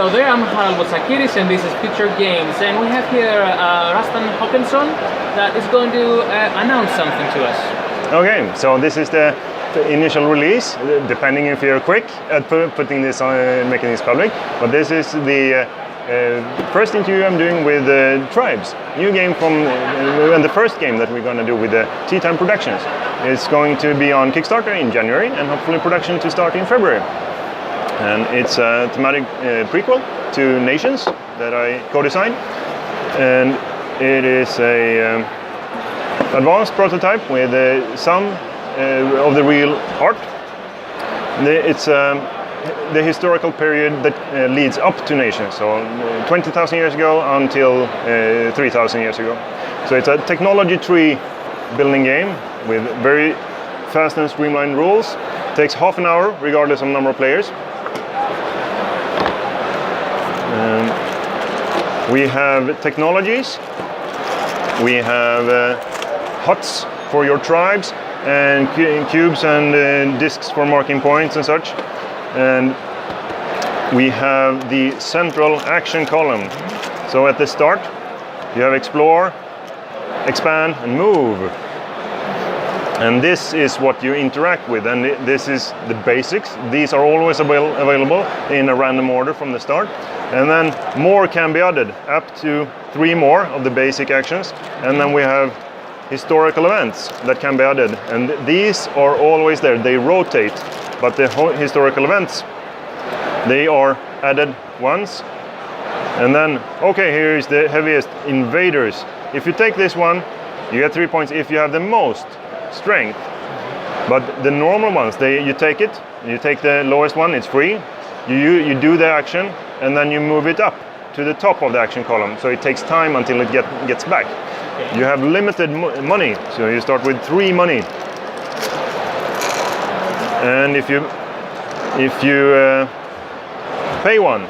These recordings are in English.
Hello there, I'm Harald Botsakiris and this is Future Games, and we have here Rustan Håkansson that is going to announce something to us. Okay, so this is the initial release, depending if you're quick at putting this on, making this public. But this is the first interview I'm doing with Tribes, new game from, and the first game that we're going to do with the Tea Time Productions. It's going to be on Kickstarter in January and hopefully production to start in February. And it's a thematic prequel to Nations that I co-designed, and it is a advanced prototype with some of the real art. It's the historical period that leads up to Nations, so 20,000 years ago until 3,000 years ago. So it's a technology tree building game with very fast and streamlined rules. It takes half an hour regardless of number of players. We have technologies, we have huts for your tribes, and cubes and discs for marking points and such. And we have the central action column. So at the start, you have explore, expand, and move. And this is what you interact with, and this is the basics. These are always available in a random order from the start. And then more can be added, up to 3 more of the basic actions. And then we have historical events that can be added. And these are always there, they rotate. But the historical events, they are added once. And then, okay, here is the heaviest, invaders. If you take this one, you get 3 points if you have the most strength. But the normal ones, you take it, you take the lowest one, it's free. You do the action, and then you move it up to the top of the action column. So it takes time until it gets back. Okay. You have limited money, so you start with 3 money. And if you pay 1,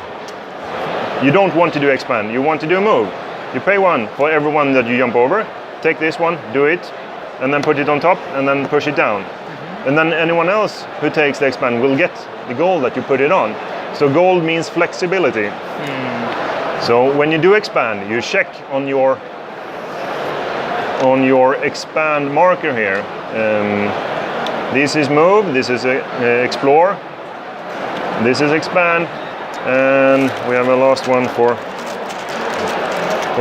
you don't want to do expand, you want to do a move. You pay 1 for every one that you jump over. Take this one, do it, and then put it on top, and then push it down. And then anyone else who takes the expand will get the gold that you put it on. So gold means flexibility. So when you do expand, you check on your expand marker here. This is move, this is explore, this is expand, and we have a last one for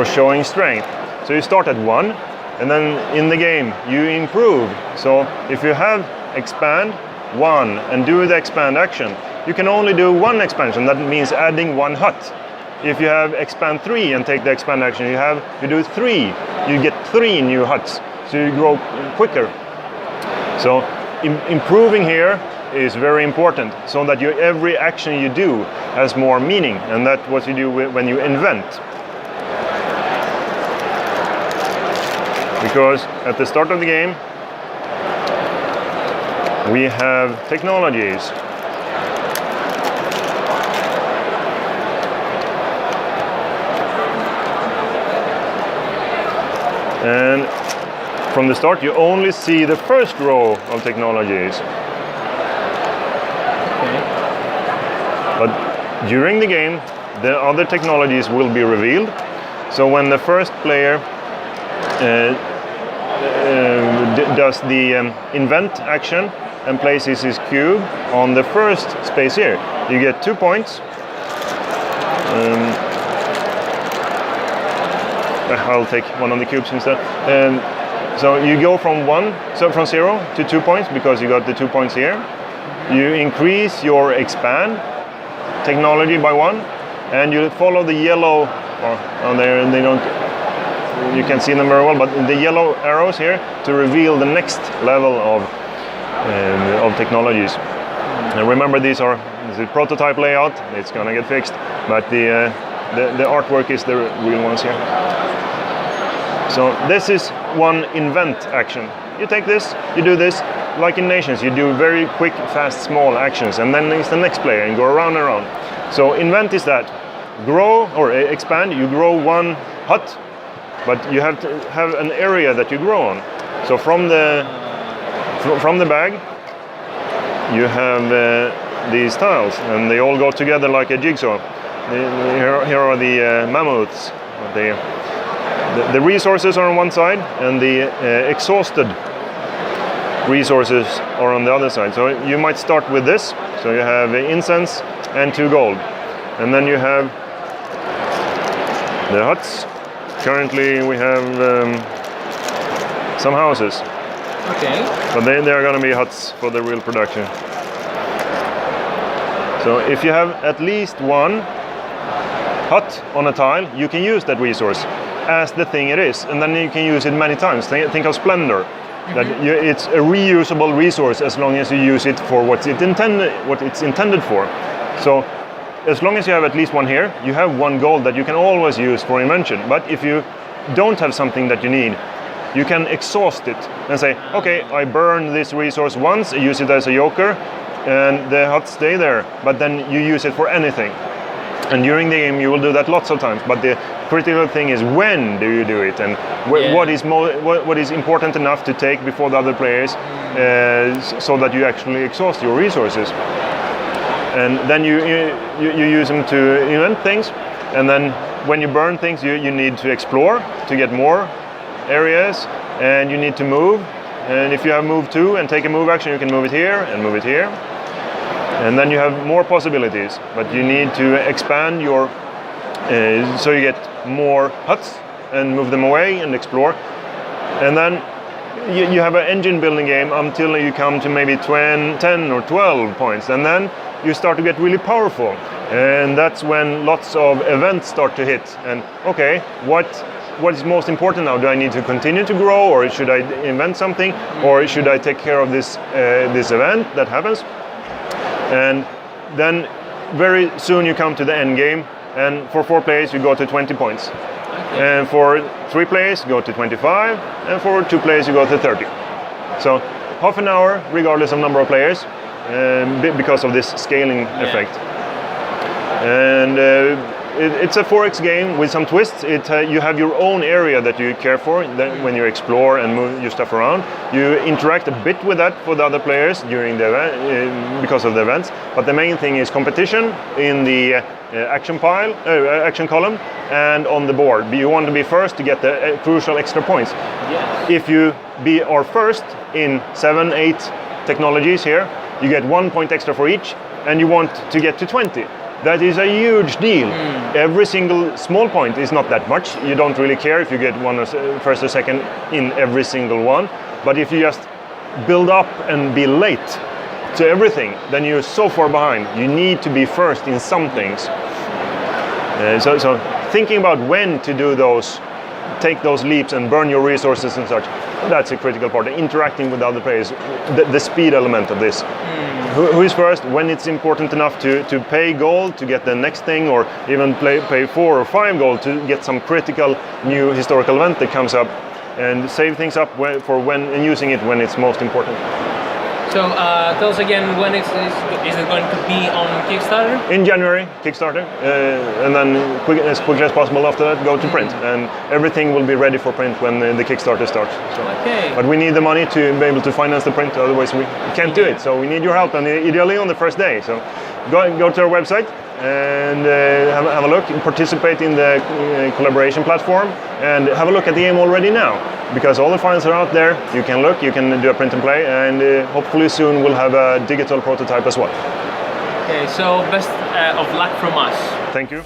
showing strength. So you start at 1, and then in the game you improve. So if you have expand 1 and do the expand action, you can only do 1 expansion. That means adding 1 hut. If you have expand 3 and take the expand action, you do 3, you get 3 new huts. So you grow quicker. So improving here is very important, so that every action you do has more meaning, and that's what you do when you invent. Because at the start of the game, we have technologies. And from the start, you only see the first row of technologies. Okay. But during the game, the other technologies will be revealed. So when the first player does the invent action and places his cube on the first space here, you get 2 points. I'll take one of the cubes instead. So you go from 0 to 2 points because you got the 2 points here. You increase your expand technology by 1, and you follow the yellow, they don't. You can see them very well, but the yellow arrows here to reveal the next level of technologies. And remember, this is the prototype layout. It's gonna get fixed, but the artwork is the real ones here. So this is one invent action. You take this, you do this, like in Nations, you do very quick, fast, small actions, and then it's the next player and go around and around. So invent is that. Grow or expand, you grow 1 hut, but you have to have an area that you grow on. So from the bag, you have these tiles, and they all go together like a jigsaw. Here are the mammoths. The resources are on one side, and the exhausted resources are on the other side. So you might start with this. So you have incense and 2 gold. And then you have the huts. Currently we have some houses. Okay. But they are going to be huts for the real production. So if you have at least 1 hut on a tile, you can use that resource as the thing it is, and then you can use it many times. Think of Splendor. That it's a reusable resource as long as you use it for what it's intended for. So as long as you have at least 1 here, you have 1 gold that you can always use for invention. But if you don't have something that you need, you can exhaust it and say, okay, I burn this resource once, I use it as a joker, and the huts stay there, but then you use it for anything. And during the game you will do that lots of times, but the critical thing is when do you do it, and what is important enough to take before the other players, so that you actually exhaust your resources. And then you use them to invent things, and then when you burn things you need to explore to get more areas, and you need to move. And if you have move 2 and take a move action, you can move it here and move it here. And then you have more possibilities, but you need to expand your, so you get more huts and move them away and explore. And then you have an engine building game until you come to maybe 10 or 12 points. And then you start to get really powerful. And that's when lots of events start to hit. And okay, what is most important now? Do I need to continue to grow, or should I invent something, or should I take care of this event that happens? And then very soon you come to the end game, and for 4 players you go to 20 points. And for 3 players you go to 25, and for 2 players you go to 30. So half an hour regardless of number of players, because of this scaling effect. And it's a 4X game with some twists. You have your own area that you care for when you explore and move your stuff around. You interact a bit with that for the other players during the event, because of the events. But the main thing is competition in the action column and on the board. You want to be first to get the crucial extra points. Yes. If you are first in 7, 8 technologies here, you get 1 point extra for each, and you want to get to 20. That is a huge deal. Every single small point is not that much. You don't really care if you get first or second in every single one. But if you just build up and be late to everything, then you're so far behind. You need to be first in some things. So thinking about when to do those, take those leaps and burn your resources and such, that's a critical part. Interacting with other players, the speed element of this. Who is first, when it's important enough to pay gold to get the next thing, or even pay 4 or 5 gold to get some critical new historical event that comes up, and save things up for when, and using it when it's most important. So tell us again, when is it going to be on Kickstarter? In January, Kickstarter, and then as quickly as possible after that go to print, and everything will be ready for print when the Kickstarter starts. So. Okay. But we need the money to be able to finance the print, otherwise we can't do it. So we need your help, and ideally on the first day. So go to our website and have a look, participate in the collaboration platform, and have a look at the game already now. Because all the files are out there, you can look, you can do a print and play, and hopefully soon we'll have a digital prototype as well. Okay, so best of luck from us. Thank you.